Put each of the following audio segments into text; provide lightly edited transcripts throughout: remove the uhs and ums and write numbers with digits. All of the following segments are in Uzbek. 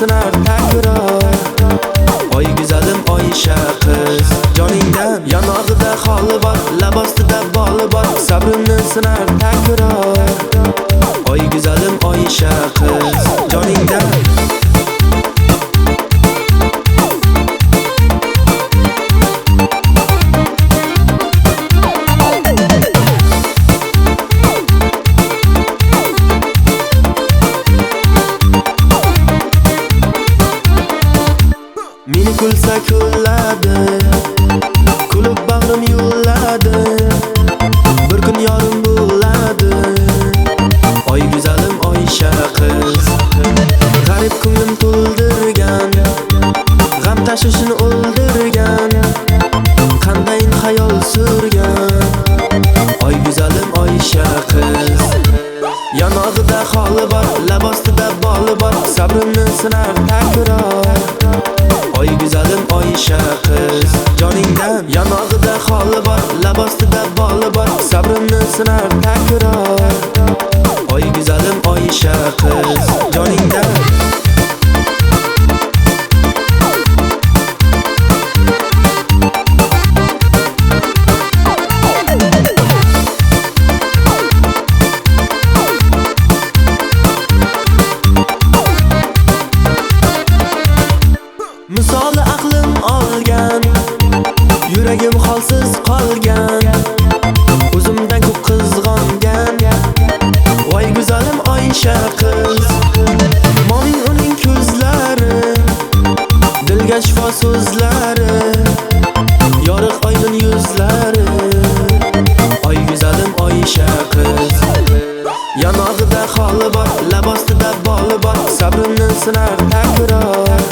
sinar takror. Oy güzelim Oyisha qiz joningdan yonog'ida xoli bor, lab ostida boli bor, sabrimni sinar takror. Oy güzelim Oyisha qiz joningdan meni kulsa kulladi, kulib bag'rim yo'lladi, bir kun yorim bo'ladi. Oy güzelim Oyisha qiz g'arib ko'nglim to'ldirgan, g'am tashvishini o'ldirgan, qandayin xayol surgan. Oy güzelim Oyisha qiz yonog'ida xoli bor, lab ostida boli bor, sabrimni sinar takror. Oy güzelim Oyisha qiz joningdan yonog'ida xoli bor, lab ostida boli bor, sabrimni sinar takror. Oy güzelim Oyisha qiz joningdan misoli aqlim olgan, yuragim holsiz qolgan, o'zimdan ko'p qizg'ongan. Voy güzelim Oyisha qiz moning uning ko'zlari, dilga shifo so'zlari, yoriq oydin yuzlari. Oy güzelim Oyisha qiz yonog'ida xoli bor, lab ostida boli bor, sabrimni sinar takror.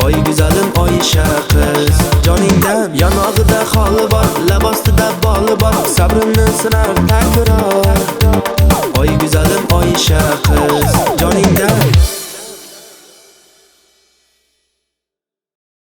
Oy güzelim Oyisha qiz joningdan yonog'ida xoli bor, lab ostida boli bor, sabrimni sinar takror. Oy güzelim Oyisha qiz